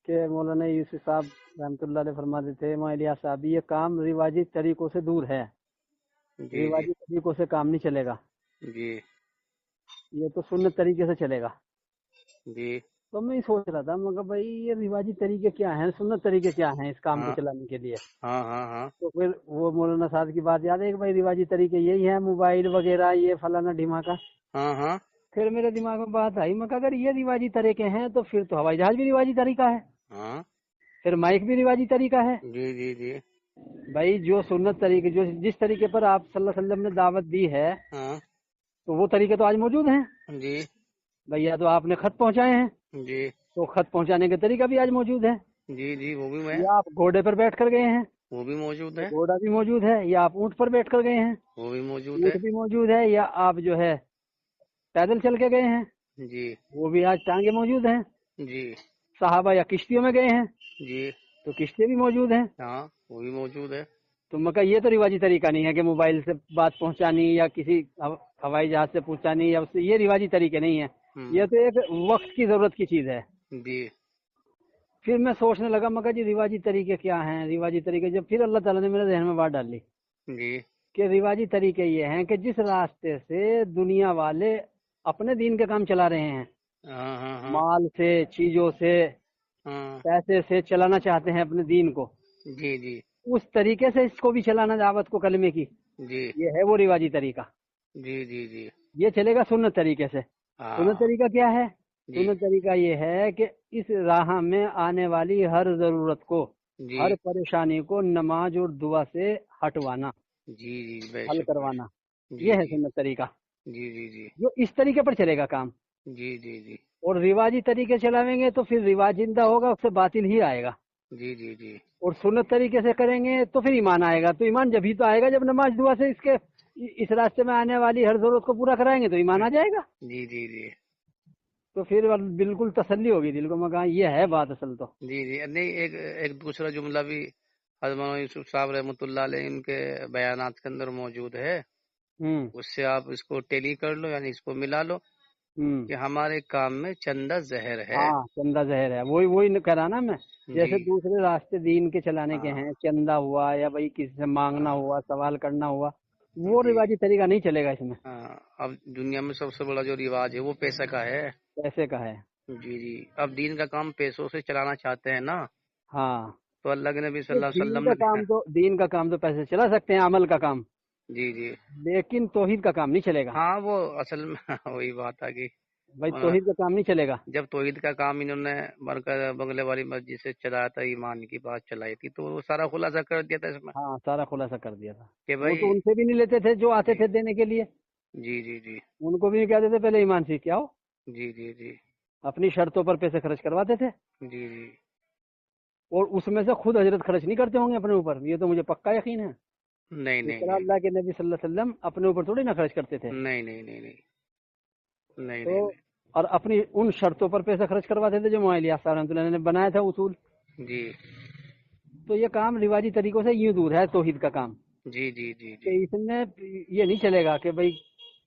کہ مولانا یوسف صاحب رحمۃ اللہ علیہ فرماتے تھے الیاس صاحب یہ کام رواجی طریقوں سے دور ہے، جی رواجی طریقوں سے کام نہیں چلے گا، جی یہ تو سنت طریقے سے چلے گا۔ جی تو میں یہ سوچ رہا تھا مگر بھائی یہ رواجی طریقے کیا ہیں، سنت طریقے کیا ہیں اس کام کو ہاں چلانے کے لیے؟ ہاں ہاں ہاں تو پھر وہ مولانا صاحب کی بات یاد ہے کہ بھائی رواجی طریقے یہی ہیں، موبائل وغیرہ یہ فلانا ڈھماکا۔ ہاں ہاں پھر میرے دماغ میں بات آئی میں کہا اگر یہ رواجی طریقے ہیں تو پھر تو ہوائی جہاز بھی رواجی طریقہ ہے، ہاں پھر مائک بھی رواجی طریقہ ہے۔ جی جی جی بھائی جو سنت طریقے جو جس طریقے پر آپ صلی اللہ علیہ وسلم نے دعوت دی ہے ہاں تو وہ طریقے تو آج موجود ہیں۔ جی بھئی یا تو آپ نے خط پہنچائے ہیں جی تو خط پہنچانے کا طریقہ بھی آج موجود ہے، جی جی وہ بھی میں یا آپ گھوڑے پر بیٹھ کر گئے ہیں وہ بھی موجود تو ہے، گھوڑا بھی موجود ہے، یا آپ اونٹ پر بیٹھ کر گئے ہیں وہ بھی موجود ہے۔ اونٹ بھی موجود ہے، یا آپ جو ہے پیدل چل کے گئے ہیں جی وہ بھی آج ٹانگیں موجود ہیں۔ جی صحابہ یا کشتیوں میں گئے ہیں جی تو کشتیاں بھی موجود ہیں۔ ہاں وہ بھی موجود ہے۔ تو میں کہا یہ تو رواجی طریقہ نہیں ہے کہ موبائل سے بات پہنچانی یا کسی ہوائی جہاز سے پہنچانی یا اس سے، یہ رواجی طریقے نہیں ہے، یہ تو ایک وقت کی ضرورت کی چیز ہے۔ جی پھر میں سوچنے لگا میں کہا جی رواجی طریقے کیا ہیں، رواجی طریقے، جب پھر اللہ تعالیٰ نے میرے ذہن میں بات ڈالی جی کہ رواجی طریقے یہ ہیں کہ جس راستے سے دنیا والے اپنے دین کے کام چلا رہے ہیں، ہاں ہاں ہاں مال سے، چیزوں سے، ہاں پیسے سے چلانا چاہتے ہیں اپنے دین کو، جی جی اس طریقے سے اس کو بھی چلانا، دعوت کو کلمے کی، جی یہ ہے وہ رواجی طریقہ۔ جی جی جی یہ چلے گا سنت طریقے سے۔ سنت ہاں طریقہ کیا ہے؟ جی سنت طریقہ یہ ہے کہ اس راہ میں آنے والی ہر ضرورت کو، جی ہر پریشانی کو نماز اور دعا سے ہٹوانا، جی جی بے حل شک کروانا، جی یہ ہے جی سنت طریقہ، جی جی جی جو اس طریقے پر چلے گا کام۔ جی جی جی اور رواجی طریقے چلاویں گے تو پھر رواجندہ ہوگا، اس سے باطل ہی آئے گا۔ جی جی جی اور سنت طریقے سے کریں گے تو پھر ایمان آئے گا۔ تو ایمان جبھی تو آئے گا جب نماز دعا سے اس راستے میں آنے والی ہر ضرورت کو پورا کرائیں گے تو ایمان آ جائے گا۔ جی جی جی تو پھر بالکل تسلی ہوگی دل کو، میں کہا یہ ہے بات اصل تو۔ جی جی نہیں، ایک دوسرا جملہ بھی حضرت مولانا یوسف صاحب رحمۃ اللہ علیہ ان کے بیانات کے اندر موجود ہے، ہوں اس سے آپ اس کو ٹیلی کر لو، یعنی اس کو ملا لو ہوں کہ ہمارے کام میں چندہ زہر ہے۔ ہاں چندہ زہر ہے، وہی کہہ رہا نا میں، جی جیسے دوسرے راستے دین کے چلانے کے ہاں ہیں، چندہ ہوا یا بھائی کسی سے مانگنا ہاں ہوا، سوال کرنا ہوا، وہ جی رواجی طریقہ نہیں چلے گا اس میں، ہاں، اب دنیا میں سب سے بڑا جو رواج ہے وہ پیسہ کا ہے۔ پیسے کا ہے۔ جی جی، اب دین کا کام پیسوں سے چلانا چاہتے ہیں نا، ہاں تو اللہ کے نبی صلی یہ اللہ علیہ وسلم نے دین کا کام تو پیسے چلا سکتے ہیں، عمل کا کام، جی جی لیکن توحید کا کام نہیں چلے گا۔ ہاں، وہ اصل میں وہی بات ہے کہ بھائی توحید کا کام نہیں چلے گا۔ جب توحید کا کام انہوں نے بنگلے والی مسجد سے چلایا تھا، ایمان کی بات چلائی تھی، تو وہ سارا خلاصہ کر دیا تھا اس میں ہاں سارا خلاصہ کر دیا تھا۔ کہ وہ بھائی تو ان سے بھی نہیں لیتے تھے جو آتے جی تھے دینے کے لیے، جی جی جی ان کو بھی نہیں کہتے تھے پہلے ایمان سیکھ کے آؤ، جی جی جی اپنی شرطوں پر پیسے خرچ کرواتے تھے، جی جی اور اس میں سے خود حضرت خرچ نہیں کرتے ہوں گے اپنے اوپر، یہ تو مجھے پکا یقین ہے۔ نہیں اس نہیں طرح نہیں اللہ کے نبی صلی اللہ علیہ وسلم اپنے اوپر تھوڑی نہ خرچ کرتے تھے، نہیں نہیں نہیں نہیں نہیں تو نہیں اور اپنی ان شرطوں پر پیسے خرچ کرواتے تھے جو الیاس صاحب رحمۃ اللہ نے بنایا تھا اصول۔ نہیں جی تو یہ کام رواجی طریقوں سے یوں دور ہے توحید کا کام، جی جی جی کہ جی اس میں یہ نہیں چلے گا کہ بھائی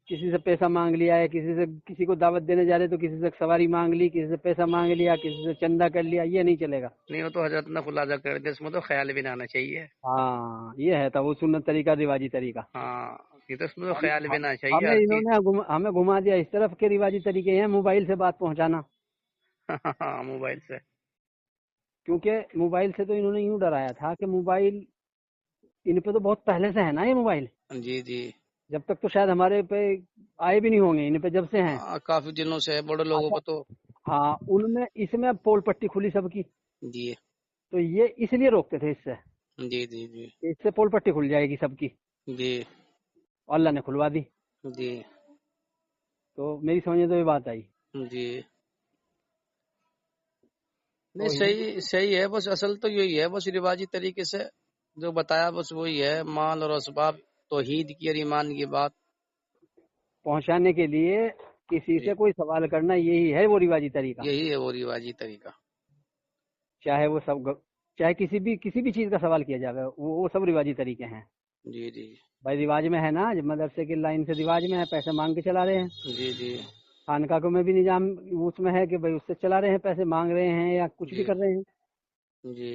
کسی سے پیسہ مانگ لیا ہے، کسی کو دعوت دینے جا رہے تو کسی سے سواری مانگ لی، کسی سے پیسہ مانگ لیا، کسی سے چندہ کر لیا، یہ نہیں چلے گا۔ نہیں، وہ تو حضرت نے خلاصہ کر دیا، اس میں تو خیال بھی نہ آنا چاہیے۔ ہاں یہ ہے تھا وہ سنت طریقہ، رواجی طریقہ۔ ہاں، یہ تو اس میں تو خیال بھی نہ آنا چاہیے ہمیں ہر انہوں چیز۔ نے ہمیں گھما دیا اس طرف کے رواجی طریقے ہیں موبائل سے بات پہنچانا، ہاں، موبائل سے کیونکہ موبائل سے تو انہوں نے یوں ڈرایا تھا کہ موبائل ان پہ تو بہت پہلے سے ہے نا یہ موبائل، جی جی جب تک تو شاید ہمارے پہ آئے بھی نہیں ہوں گے، ان پہ جب سے ہیں۔ ہاں، کافی دنوں سے ہے، بڑے لوگوں اچھا کو تو ہاں، ان میں اس میں پول پٹی کھلی سب کی، جی تو یہ اس لیے روکتے تھے اس سے جی جی جی کہ اس سے پول پٹی کھل جائے گی سب کی، جی اللہ نے کھلوا دی۔ جی تو میری سمجھ میں تو یہ بات آئی۔ جی نہیں، توحید صحیح صحیح ہے، بس اصل تو یہی ہے، بس رواجی طریقے سے جو بتایا بس وہی ہے، مال اور اسباب، توحید کی اور ایمان کی بات۔ پہنچانے کے لیے کسی جی، سے کوئی سوال کرنا، یہی ہے وہ رواجی طریقہ، یہی ہے وہ رواجی طریقہ۔ چاہے وہ چاہے کسی بھی چیز کا سوال کیا جائے، وہ سب رواجی طریقے ہیں۔ جی جی بھائی رواج میں ہے نا، جب مدرسے کی لائن سے رواج میں ہے، پیسے مانگ کے چلا رہے ہیں، جی جی خانقاہ کو میں بھی نظام اس میں ہے کہ بھائی اس سے چلا رہے ہیں، پیسے مانگ رہے ہیں یا کچھ بھی جی کر رہے ہیں. جی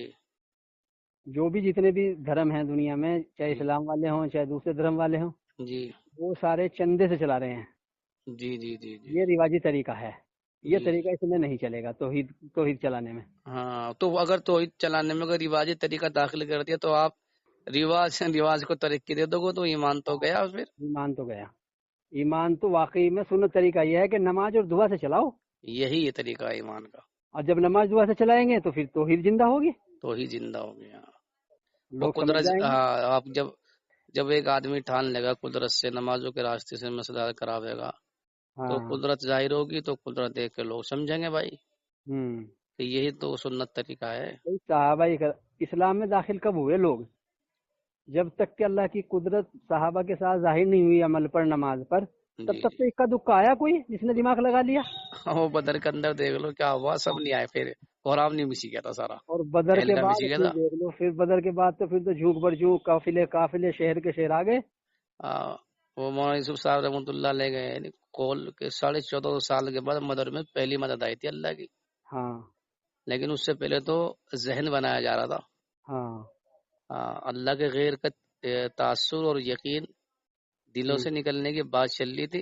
جو بھی جتنے بھی دھرم ہیں دنیا میں، چاہے جی اسلام والے ہوں چاہے دوسرے دھرم والے ہوں، جی وہ سارے چندے سے چلا رہے ہیں. جی جی جی جی یہ رواجی طریقہ ہے، یہ جی طریقہ اس میں نہیں چلے گا توحید چلانے میں. ہاں، تو اگر توحید چلانے میں اگر رواجی طریقہ داخل کر دیا تو آپ رواج کو ترقی دے دو گے تو ایمان تو گیا پھر. ایمان تو گیا. ایمان تو واقعی میں سنت طریقہ یہ ہے کہ نماز اور دعا سے چلاؤ، یہی یہ طریقہ ہے ایمان کا. اور جب نماز دعا سے چلائیں گے تو پھر توحید زندہ ہوگی، توحید زندہ ہو گیا. وہ لوگ سمجھ قدرت جائیں گے. آپ جب ایک آدمی ٹھان لے گا قدرت سے نمازوں کے راستے سے مسئلہ کراوے گا تو ہاں. قدرت ظاہر ہوگی، تو قدرت دیکھ کے لوگ سمجھیں گے بھائی ہوں. کہ یہی تو سنت طریقہ ہے. صحابہ اسلام میں داخل کب ہوئے لوگ؟ جب تک کہ اللہ کی قدرت صحابہ کے ساتھ ظاہر نہیں ہوئی عمل پر، نماز پر، تب جی تک تو اکا دکا آیا کوئی جس نے دماغ لگا لیا. وہ بدر کے اندر دیکھ لو کیا ہوا، سب نہیں آئے، پھر قرآن نہیں مسی گیا تھا سارا، اور بدر اہل کے کا بعد مسی گیا پھر تھا. دیکھ لو، پھر بدر کے بعد تو پھر تو جھوک بر جھوک، قافلے شہر کے شہر آ گئے. وہ مولانا یوسف صاحب رحمۃ اللہ لے گئے، یعنی کول کے 14.5 سال کے بعد مدر میں پہلی مدد آئی تھی اللہ کی. ہاں. لیکن اس سے پہلے تو ذہن بنایا جا رہا تھا. ہاں. اللہ کے غیر کا تاثر اور یقین دلوں ہوں. سے نکلنے کی بات چل رہی تھی،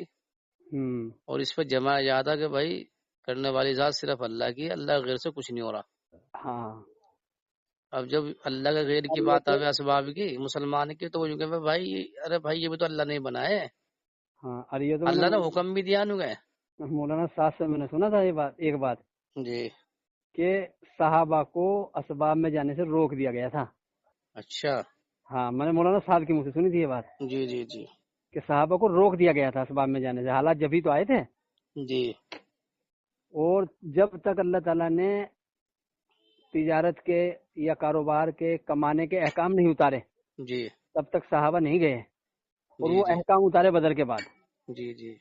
ہوں. اور اس پہ جمایا جاتا کہ بھائی کرنے والی ذات صرف اللہ کی، اللہ کے غیر سے کچھ نہیں ہو رہا. ہاں. اب جب اللہ کے غیر اور کی یہ بات تو آوے اسباب کی مسلمان کی، تو وہ یوں کہ بھائی ارے بھائی یہ بھی تو اللہ نہیں بنائے، ہاں. اور یہ تو میں نے اللہ نے حکم بھی دیا نو گئے. مولانا صاحب سے میں نے سنا تھا یہ بات، ایک بات جی. کہ صحابہ کو اسباب میں جانے سے روک دیا گیا تھا. اچھا. ہاں، میں نے مولانا صاحب کی منہ سے سنی تھی یہ بات جی جی جی کہ صحابہ کو روک دیا گیا تھا اسباب میں جانے سے، حالات جبھی تو آئے تھے. جی اور جب تک اللہ تعالیٰ نے تجارت کے یا کاروبار کے کمانے کے احکام نہیں اتارے جی تب تک صحابہ نہیں گئے، اور جی وہ جی احکام اتارے بدر کے بعد. جی جی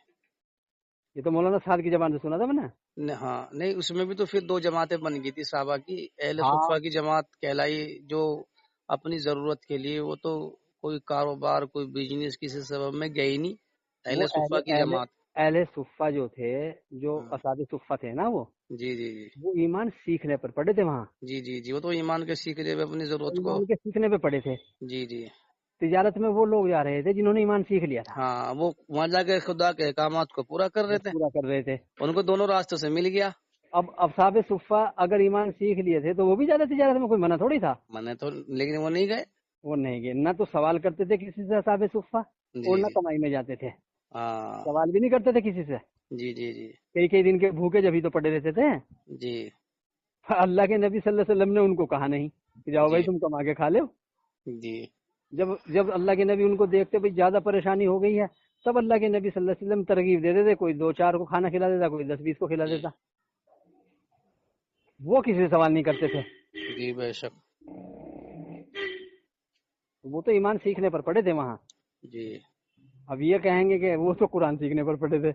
یہ تو مولانا صاحب کی زبان سے سنا تھا میں نے. ہاں نہیں، اس میں بھی تو پھر 2 جماعتیں بن گئی تھی صحابہ کی. اہل ہاں. صفہ کی جماعت کہلائی جو اپنی ضرورت کے لیے، وہ تو کوئی کاروبار کوئی بزنس کسی سبب میں گئی نہیں. وہ اہل صفہ کی جماعت. اہل صفہ جو تھے، جو ہاں. اصحاب صفہ تھے نا، جی جی جی وہ ایمان سیکھنے پر پڑے تھے وہاں. جی جی جی وہ تو ایمان کے سیکھ رہے اپنی وہ ضرورت کو. ایمان کے سیکھنے پہ پڑے تھے. جی جی تجارت میں وہ لوگ جا رہے تھے جنہوں نے ایمان سیکھ لیا تھا، ہاں، وہ وہاں جا کے خدا کے احکامات کو پورا کر رہے بس تھے، پورا کر رہے تھے. ان کو دونوں راستوں سے مل گیا. اب اصحاب صفہ اگر ایمان سیکھ لیے تھے تو وہ بھی جاتے تجارت میں، کوئی منع تھوڑی تھا. میں نے تو لیکن وہ نہیں گئے. وہ نہیں گئے، نہ تو سوال کرتے تھے کسی سے اصحاب صفہ، جی اور نہ جی کمائی میں جاتے تھے. ہاں. سوال بھی نہیں کرتے تھے کسی سے. جی جی جی کئی کئی دن کے بھوکے جبھی تو پڑے رہتے تھے. جی اللہ کے نبی صلی اللہ علیہ وسلم نے ان کو کہا نہیں کہ جاؤ جی بھائی تم کما کے کھا لو. جی جب اللہ کے نبی ان کو دیکھتے بھائی زیادہ پریشانی ہو گئی ہے، تب اللہ کے نبی صلی اللہ علیہ وسلم ترغیب دے دیتے، کوئی 2-4 کو کھانا کھلا دیتا، کوئی 10-20 کو کھلا جی دیتا. وہ کسی سے سوال نہیں کرتے تھے. جی بے شک. وہ تو ایمان سیکھنے پر پڑے تھے وہاں. جی اب یہ کہیں گے کہ وہ تو قرآن سیکھنے پر پڑے تھے.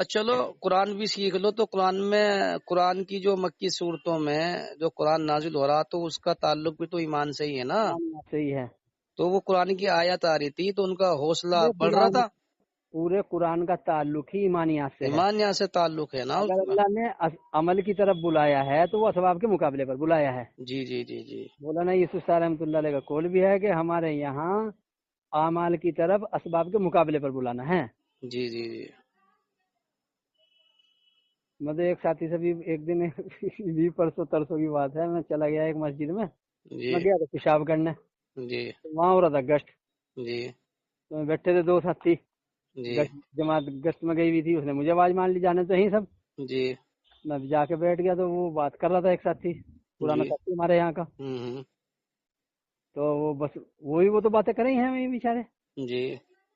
چلو قرآن بھی سیکھ لو تو قرآن کی جو مکی صورتوں میں جو قرآن نازل ہو رہا تو اس کا تعلق بھی تو ایمان سے ہی ہے نا. صحیح ہے. تو وہ قرآن کی آیات آ رہی تھی تو ان کا حوصلہ بڑھ رہا تھا. پورے قرآن کا تعلق ہی ایمانیات سے ہے. ایمان یہاں سے تعلق ہے نا اس اگر کا. اللہ نے عمل کی طرف بلایا ہے تو وہ اسباب کے مقابلے پر بلایا ہے. جی جی جی جی مولانا یوسف صاحب رحمۃ اللہ علیہ کا قول بھی ہے کہ ہمارے یہاں اعمال کی طرف اسباب کے مقابلے پر بلانا ہے. جی جی جی مطلب ایک ساتھی سے بھی ایک دن بھی پرسوں ترسوں کی بات ہے، میں چلا گیا ایک مسجد میں، جی میں گیا تھا پیشاب کرنے، جی وہاں ہو رہا تھا گشت. جی تو بیٹھے تھے 2 ساتھی، جی جماعت گشت میں گئی ہوئی تھی. اس نے مجھے آواز مان لی، جانے تو ہی سب. جی میں جا کے بیٹھ گیا تو وہ بات کر رہا تھا ایک ساتھی، پرانا جی ساتھی ہمارے یہاں کا. تو وہ بس وہ تو باتیں کریں ہیں بیچارے. جی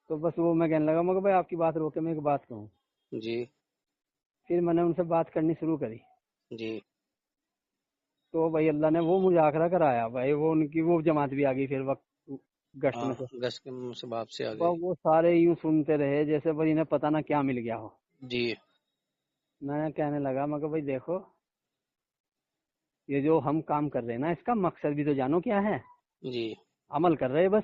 تو بس وہ میں کہنے لگا، مگر بھائی آپ کی بات روکے میں ایک بات کہوں. جی پھر میں نے ان سے بات کرنی شروع کری. جی تو بھائی اللہ نے وہ مذاکرہ کرایا بھائی، وہ ان کی وہ جماعت بھی آ گئی پھر وقت گشت میں سے. گش کے سباب سے آ گئی. وہ سارے یوں سنتے رہے جیسے بھائی انہیں پتہ نہ کیا مل گیا ہو. جی میں کہنے لگا، مگر بھائی دیکھو یہ جو ہم کام کر رہے ہیں نا، اس کا مقصد بھی تو جانو کیا ہے. جی عمل کر رہے بس.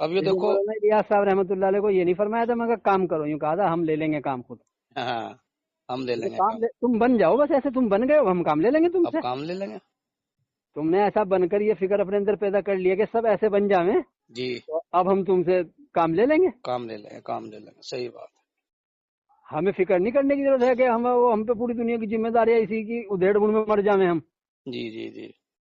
اب یہ جیسے دیکھو، مولانا الیاس صاحب رحمۃ اللہ علیہ کو یہ نہیں فرمایا تھا مگر کام کرو، یوں کہا تھا ہم لے لیں گے کام خود. ہاں ہم لے تو لیں گے کام کام، تم بن جاؤ بس، ایسے تم بن گئے ہو ہم کام لے لیں گے تم اب سے. کام لے لیں گے. تم نے ایسا بن کر یہ فکر اپنے اندر پیدا کر لیا کہ سب ایسے بن جاویں، جی تو اب ہم تم سے کام لے لیں گے. کام لے لیں گے، کام لے لیں گے، صحیح بات ہے. ہمیں فکر نہیں کرنے کی ضرورت ہے کہ ہم پہ پوری دنیا کی ذمہ داری ہے اسی کی ادھیڑ بن میں مر جاویں ہم. جی جی جی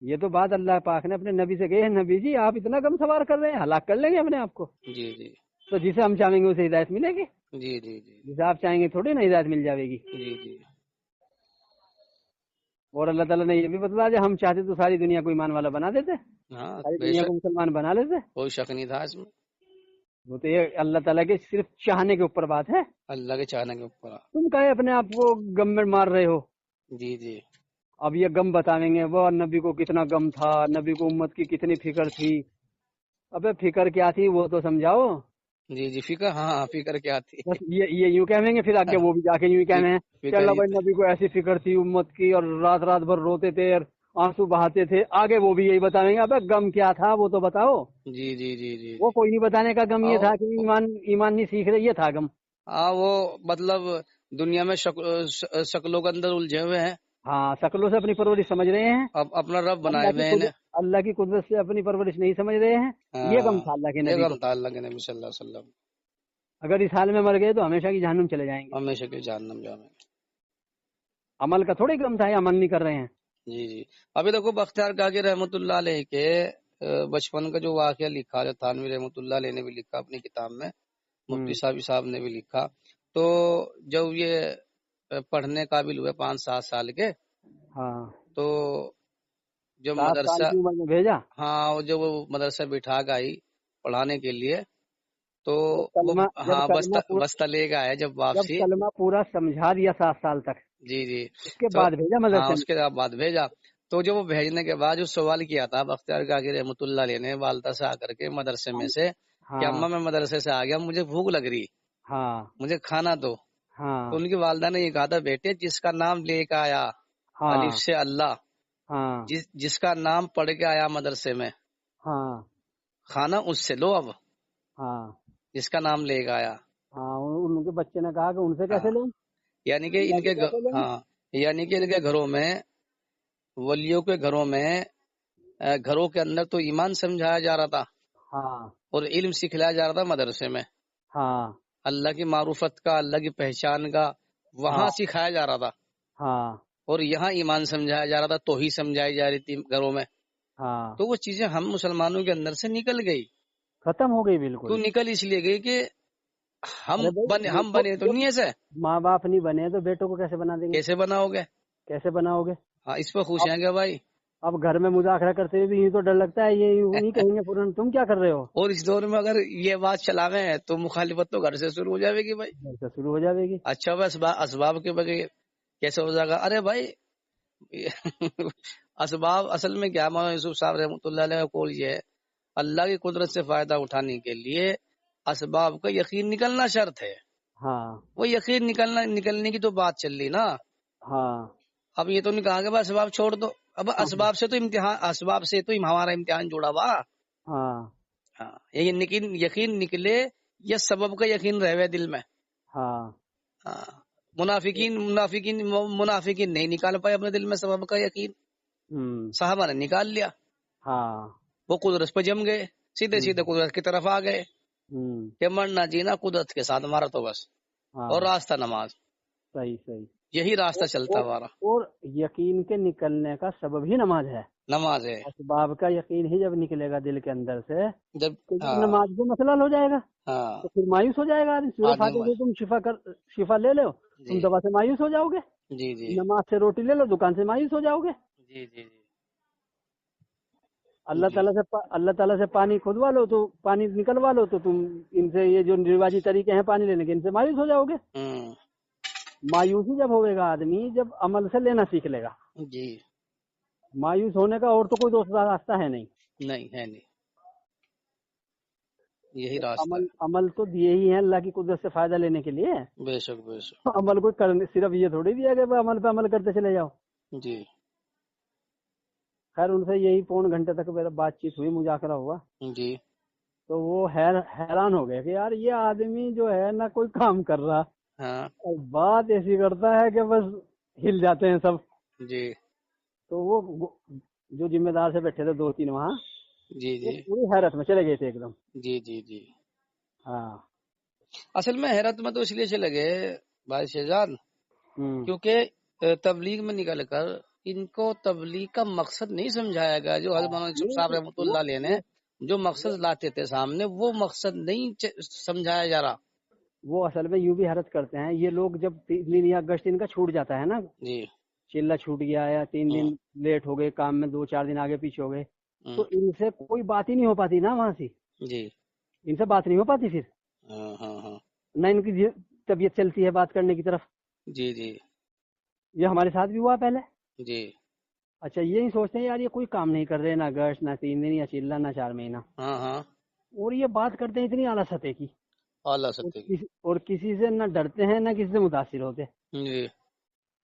یہ تو بات اللہ پاک نے اپنے نبی سے کہی ہے، نبی جی آپ اتنا غم سوار کر رہے ہیں، ہلاک کر لیں گے اپنے آپ کو. جی جی تو جسے ہم چاہیں گے اسے ہدایت ملے گی، جی جی جی جسے آپ چاہیں گے تھوڑی نا ہدایت مل جائے گی. جی جی اور اللہ تعالیٰ نے یہ بھی بتلا دیا ہم چاہتے تو ساری دنیا کو ایمان والا بنا دیتے، ہاں ساری بے دنیا شک، کو مسلمان بنا لیتے. کوئی شک نہیں تھا اس میں، وہ تو یہ اللہ تعالیٰ کے صرف چاہنے کے اوپر بات ہے. اللہ کے چاہنے کے اوپر. تم کہے اپنے آپ کو غم میں مار رہے ہو. جی جی اب یہ غم بتائیں گے، وہ نبی کو کتنا غم تھا، نبی کو امت کی کتنی فکر تھی. ابے فکر کیا تھی وہ تو سمجھاؤ. جی جی فکر، ہاں ہاں فکر کیا تھی. بس یہ یوں کہیں گے، پھر آگے وہ بھی جا کے یوں کہیں گے کہ فکر اللہ یہ بھائی نبی کو ایسی فکر تھی امت کی، اور رات رات بھر روتے تھے اور آنسو بہاتے تھے. آگے وہ بھی یہی بتائیں گے ابے غم کیا تھا وہ تو بتاؤ. جی جی جی جی وہ کوئی نہیں بتانے کا غم یہ آؤ. تھا کہ ایمان نہیں سیکھ رہے، یہ تھا غم. ہاں وہ مطلب دنیا میں شکلوں کے اندر الجھے ہوئے ہیں، ہاں شکلوں سے اپنی پرورش سمجھ رہے ہیں، اب اپنا رب بنائے ہوئے ہیں انہیں. اللہ کی قدرت سے اپنی پرورش نہیں سمجھ رہے ہیں. یہ غم ہاں تھا اللہ کے یہ نبی غم کو. تھا اللہ کے نبی صلی اللہ علیہ وسلم. اگر اس حال میں مر گئے تو ہمیشہ کی جہنم چلے جائیں گے. ہمیشہ کے جہنم جانے. عمل کا تھوڑی غم تھا، یہ عمل نہیں کر رہے ہیں. جی جی ابھی دیکھو بختیار کاکی رحمۃ اللہ علیہ کے بچپن کا جو واقعہ لکھا ہے، تھانوی رحمۃ اللہ علیہ نے بھی لکھا اپنی کتاب میں، مفتی صاحب نے بھی لکھا. تو جب یہ پڑھنے قابل ہوئے 5-7 سال کے، ہاں تو جب 7 سال مدرسہ، کی عمر میں بھیجا. ہاں جب وہ مدرسہ بٹھا گئی پڑھانے کے لیے، تو وہ جب ہاں کلمہ بستہ لے کے آیا جب جب واپسی. کلمہ پورا سمجھا دیا 7 سال تک، جی جی اس کے تو بعد بھیجا ہاں مدرسے اس میں. کے بعد بھیجا. تو جب وہ بھیجنے کے بعد جو سوال کیا تھا بختیار کاکی رحمۃ اللہ علیہ نے والدہ سے آ کر کے مدرسے میں سے کہ ہاں اماں میں مدرسے سے آ گیا، مجھے بھوک لگ رہی، ہاں مجھے کھانا دو. ہاں تو ان کی والدہ نے یہ کہا تھا بیٹے جس کا نام لے کے آیا ہاں الف سے اللہ، ہاں جس کا نام پڑھ کے آیا مدرسے میں، ہاں کھانا اس سے لو. اب ہاں جس کا نام لے کے آیا، ہاں ان کے بچے نے کہا کہ ان سے ہاں کیسے لیں، یعنی کہ اللہ ان سے کے کیسے لیں. ہاں یعنی کہ ان کے گھروں میں، ولیوں کے گھروں میں، گھروں کے اندر تو ایمان سمجھایا جا رہا تھا ہاں اور علم سکھلایا جا رہا تھا مدرسے میں، ہاں اللہ کی معروفت کا، اللہ کی پہچان کا وہاں ہاں سکھایا جا رہا تھا. ہاں اور یہاں ایمان سمجھایا جا رہا تھا، توحید سمجھائی جا رہی تھی گھروں میں. ہاں تو وہ چیزیں ہم مسلمانوں کے اندر سے نکل گئی. ختم ہو گئی بالکل. کیوں نکل؟ اس لیے گئی کہ ارے بھائی ہم بنے تو جب نہیں ایسے. ماں باپ نہیں بنے تو بیٹوں کو کیسے بنا دیں گے، کیسے بناؤ گے؟ کیسے بناؤ گے. ہاں اس پہ خوش اب ہیں گے بھائی. اب گھر میں مذاکرہ کرتے ہوئے بھی یوں تو ڈر لگتا ہے، یہ یوں نہیں کہیں گے فوراً تم کیا کر رہے ہو. اور اس دور میں اگر یہ بات چلاویں تو مخالفت تو گھر سے شروع ہو جائے گی بھائی. گھر سے شروع ہو جائے گی. اچھا بس اسباب کے بغیر کیسے ہو جائے گا؟ ارے بھائی اسباب اصل میں کیا، مولانا یوسف صاحب رحمۃ اللہ علیہ کا قول یہ ہے، اللہ کی قدرت سے فائدہ اٹھانے کے لیے اسباب کا یقین نکلنا شرط ہے. ہاں وہ یقین نکلنے کی تو بات چل رہی نا. ہاں اب یہ تو نہیں کہا کہ بس اسباب چھوڑ دو. اب ہاں اسباب سے تو اسباب سے تو ہمارا امتحان جڑا ہوا. ہاں ہاں یقین نکلے یا سبب کا یقین رہے دل میں. ہاں ہاں منافقین نہیں نکال پائے اپنے دل میں سبب کا یقین. صحابہ نے نکال لیا، ہاں وہ قدرت پہ جم گئے، سیدھے سیدھے قدرت کی طرف آ گئے کہ مرنا جینا قدرت کے ساتھ ہمارا تو بس. ہاں اور راستہ نماز، صحیح صحیح. یہی راستہ چلتا ہمارا. اور یقین کے نکلنے کا سبب ہی نماز ہے. نماز ہے. اسباب کا یقین ہی جب نکلے گا دل کے اندر سے جب تو ہاں نماز بھی مسئلہ حل ہو جائے گا. ہاں تو پھر مایوس ہو جائے گا آدمی. سورہ آدمی فاتحہ سے تم شفا لے لو، تم جی دوا سے مایوس ہو جاؤ گے. جی جی نماز سے روٹی لے لو، دکان سے مایوس ہو جاؤ گے. جی جی اللہ جی تعالیٰ سے پانی کھدوا لو تو پانی نکلوا لو تو تم ان سے یہ جو رواجی طریقے ہیں پانی لینے کے، ان سے مایوس ہو جاؤ گے. مایوسی جب ہوئے گا آدمی جب عمل سے لینا سیکھ لے گا. جی مایوس ہونے کا اور تو کوئی دوسرا راستہ ہے نہیں. نہیں ہے نہیں، یہی راستہ عمل تو دیے ہی ہیں اللہ کی قدرت سے فائدہ لینے کے لیے. ہے. بے شک بے شک. عمل کو کرنے صرف یہ تھوڑی دیا کہ عمل پہ عمل کرتے چلے جاؤ. جی خیر ان سے یہی 1.25 گھنٹے تک میرا بات چیت ہوئی، مذاکرہ ہوا. جی تو وہ حیران ہو گئے کہ یار یہ آدمی جو ہے نہ کوئی کام کر رہا ہاں اور بات ایسی کرتا ہے کہ بس ہل جاتے ہیں سب. جی تو وہ جو ذمہ دار سے بیٹھے تھے 2-3 وہاں، جی وہ جی پوری حیرت میں چلے گئے تھے ایک دم. جی جی جی. ہاں. اصل میں حیرت میں تو اس لیے چلے گئے بھائی شہزاد، ہوں. کیونکہ تبلیغ میں نکل کر ان کو تبلیغ کا مقصد نہیں سمجھایا گیا. جو حضرت مولانا یوسف صاحب رحمۃ اللہ علیہ نے جو مقصد لاتے تھے سامنے، وہ مقصد نہیں سمجھایا جا رہا. وہ اصل میں یوں بھی حیرت کرتے ہیں یہ لوگ، جب 3 دن یا گشت ان کا چھوٹ جاتا ہے نا، جی چلہ چھوٹ گیا یا 3 دن لیٹ ہو گئے کام میں، 2-4 دن آگے پیچھے ہو گئے، تو ان سے کوئی بات ہی نہیں ہو پاتی نا وہاں سے. جی ان سے بات نہیں ہو پاتی پھر، ہاں ہاں ہاں نہ ان کی طبیعت چلتی ہے بات کرنے کی طرف. جی جی یہ ہمارے ساتھ بھی ہوا پہلے. جی اچھا یہی سوچتے ہیں یار یہ کوئی کام نہیں کر رہے، نہ گشت، نہ 3 دن یا چلہ، نہ 4 مہینہ، ہاں ہاں اور یہ بات کرتے ہیں اتنی اعلیٰ سطح کی، اعلیٰ سطح کی. اور کسی سے نہ ڈرتے ہیں نہ کسی سے متاثر ہوتے. جی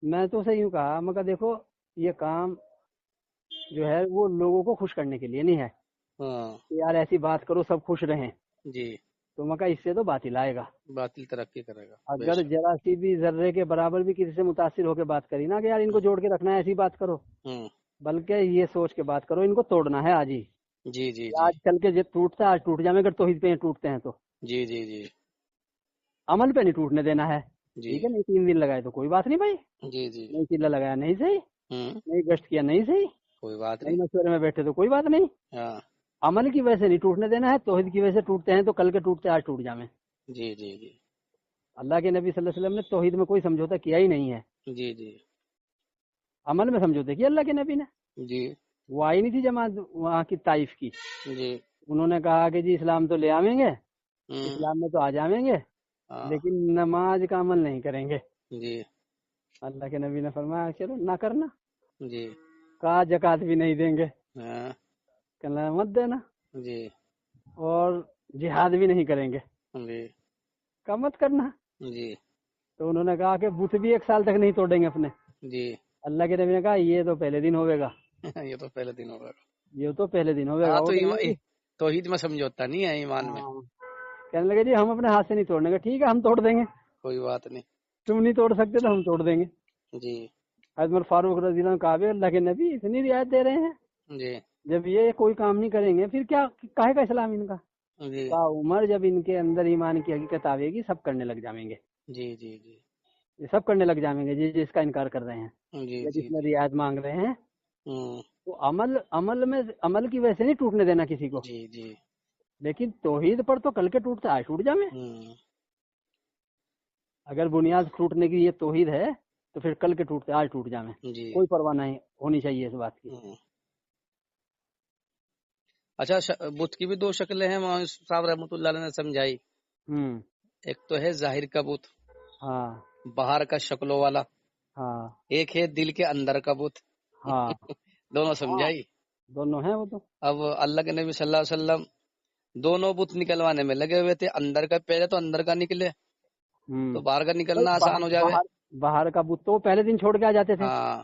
میں تو اسے یوں کہا، مگر دیکھو یہ کام جو ہے وہ لوگوں کو خوش کرنے کے لیے نہیں ہے ہاں کہ یار ایسی بات کرو سب خوش رہیں، جی. تو میں کہا اس سے تو باطل آئے گا. باطل ترقی کرے گا بے اگر شک. ذرا سی بھی ذرے کے برابر بھی کسی سے متاثر ہو کے بات کری نا کہ یار ان کو جوڑ کے رکھنا ہے، ایسی بات کرو، ہوں بلکہ یہ سوچ کے بات کرو ان کو توڑنا ہے آج ہی. جی جی جی آج کل کے ٹوٹتا ہے، آج ٹوٹ جائیں، اگر توحید پہ ٹوٹتے ہیں تو جی جی جی عمل پہ نہیں ٹوٹنے دینا ہے. جی ٹھیک ہے، نہیں 3 دن لگائے تو کوئی بات نہیں بھائی، جی جی. نہیں چلہ لگایا نہیں صحیح، ہوں نہیں گشت کیا نہیں صحیح، کوئی بات نہیں نہیں. مشورے میں بیٹھے تو کوئی بات نہیں. ہاں عمل کی وجہ سے نہیں ٹوٹنے دینا ہے، توحید کی وجہ سے ٹوٹتے ہیں تو کل کے ٹوٹتے آج ٹوٹ جائیں. جی جی جی اللہ کے نبی صلی اللہ علیہ وسلم نے توحید میں کوئی سمجھوتا کیا ہی نہیں ہے، جی جی عمل میں سمجھوتے کیا اللہ کے نبی نے. جی وہ آئی نہیں تھی جماعت وہاں کی طائف کی، جی. انہوں نے کہا کہ جی اسلام تو لے آویں گے، ہوں اسلام میں تو آ جاویں گے، ہاں لیکن نماز کا عمل نہیں کریں گے. جی اللہ کے نبی نے فرمایا چلو نہ کرنا، جی کہا زکوٰۃ بھی نہیں دیں گے، ہاں کہنا مت دینا، جی اور جہاد بھی نہیں کریں گے، جی کہا مت کرنا. جی تو انہوں نے کہا کہ بت بھی 1 سال تک نہیں توڑیں گے اپنے. جی. اللہ کے نبی نے کہا یہ تو پہلے دن ہوئے گا، یہ تو پہلے دن ہوگا. یہ تو پہلے دن ہوئے گا. ہاں وہ تو کہنے لگے توحید میں سمجھوتا نہیں ہے ایمان میں. ہاں، کہنے لگے جی ہم اپنے ہاتھ سے نہیں توڑنے کا. ٹھیک ہے ہم توڑ دیں گے، کوئی بات نہیں. تم نہیں توڑ سکتے تو ہم توڑ دیں گے. جی حضرت فاروق رضی اللہ عنہ کہا اللہ کے نبی اتنی رعایت دے رہے ہیں، جی جب یہ کوئی کام نہیں کریں گے پھر کیا کاہے کا اسلام ان کا. جی کہا عمر جب ان کے اندر ایمان کی حقیقت آئے گی سب کرنے لگ جائیں گے، جی جی جی یہ سب کرنے لگ جائیں گے جس کا انکار کر رہے ہیں جی یا جی جس میں جی. رعایت مانگ رہے ہیں. ہوں تو عمل کی وجہ سے نہیں ٹوٹنے دینا کسی کو، جی جی. لیکن توحید پر تو کل کے ٹوٹتے آج ٹوٹ جائیں. ہوں اگر بنیاد ٹوٹنے کی یہ توحید ہے تو پھر کل کے ٹوٹتے آج ٹوٹ جائیں، جی. کوئی پرواہ نہیں ہونی چاہیے اس بات کی. اچھا بت کی بھی 2 شکلیں ہیں مولانا صاحب رحمۃ اللہ علیہ نے سمجھائی. ہوں. ایک تو ہے ظاہر کا بت، ہاں باہر کا شکلوں والا. ہاں ایک ہے دل کے اندر کا بت. ہاں دونوں ہاں سمجھائی. دونوں ہیں وہ تو. اب اللہ کے نبی صلی اللہ علیہ وسلم دونوں بت نکلوانے میں لگے ہوئے تھے. اندر کا پہلے تو اندر کا نکلے تو باہر کا بھائی نکلنا آسان ہو جاوے. باہر کا بت تو پہلے دن چھوڑ کے آ جاتے تھے، ہاں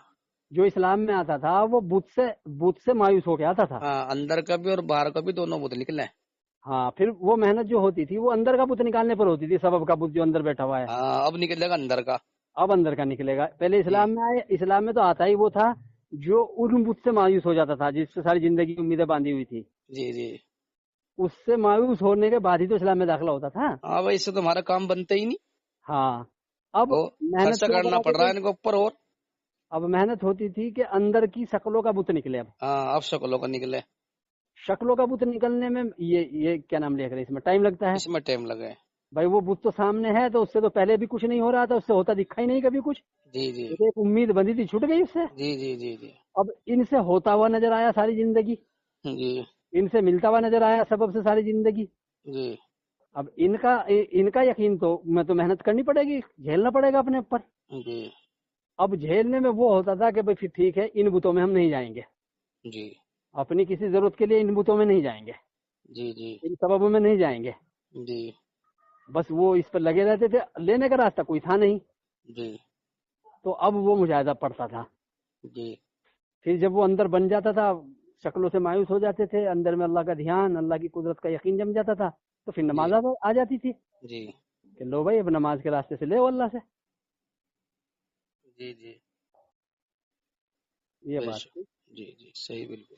جو اسلام میں آتا تھا وہ بت سے مایوس ہو کے آتا تھا. ہاں اندر کا بھی اور باہر کا بھی دونوں بت نکلے. ہاں پھر وہ محنت جو ہوتی تھی وہ اندر کا بت نکالنے پر ہوتی تھی، سبب کا بت جو اندر بیٹھا ہوا ہے. ہاں اب نکلے گا اندر کا. اب اندر کا نکلے گا. پہلے جی اسلام میں آئے، اسلام میں تو آتا ہی وہ تھا جو ان بت سے مایوس ہو جاتا تھا، جس سے ساری زندگی امیدیں باندھی ہوئی تھی. جی جی. اس سے مایوس ہونے کے بعد ہی تو اسلام میں داخلہ ہوتا تھا. ہاں بھائی اس سے تو ہمارا کام بنتا ہی نہیں. ہاں اب وہ محنت خرچہ کیا کرنا کراتے پڑ رہا تھے، ہے ان کے اوپر. اور اب محنت ہوتی تھی کہ اندر کی شکلوں کا بت نکلے. اب ہاں اب شکلوں کا نکلے. شکلوں کا بت نکلنے میں یہ کیا نام لے کر اس میں ٹائم لگتا ہے. اس میں ٹائم لگے. بھائی وہ بت تو سامنے ہے تو اس سے تو پہلے بھی کچھ نہیں ہو رہا تھا، اس سے ہوتا دکھا ہی نہیں کبھی کچھ. جی جی ایک امید بندی تھی چھوٹ گئی اس سے. جی جی جی جی اب ان سے ہوتا ہوا نظر آیا ساری زندگی، جی ان سے ملتا ہوا نظر آیا سبب سے ساری زندگی. جی اب ان کا یقین تو میں تو محنت کرنی پڑے گی، جھیلنا پڑے گا اپنے اوپر. جی اب جھیلنے میں وہ ہوتا تھا کہ بھائی پھر ٹھیک ہے ان بتوں میں ہم نہیں جائیں گے، جی اپنی کسی ضرورت کے لیے ان بتوں میں نہیں جائیں گے، جی جی ان سببوں میں نہیں جائیں گے. جی بس وہ اس پر لگے رہتے تھے، لینے کا راستہ کوئی تھا نہیں. جی تو اب وہ مجاہدہ پڑتا تھا. جی پھر جب وہ اندر بن جاتا تھا شکلوں سے مایوس ہو جاتے تھے، اندر میں اللہ کا دھیان، اللہ کی قدرت کا یقین جم جاتا تھا، تو پھر نماز جی آ جاتی تھی جی کہ لو بھائی اب نماز کے راستے سے لے اللہ سے. جی جی یہ بے بات شک. تھی. جی جی صحیح بالکل.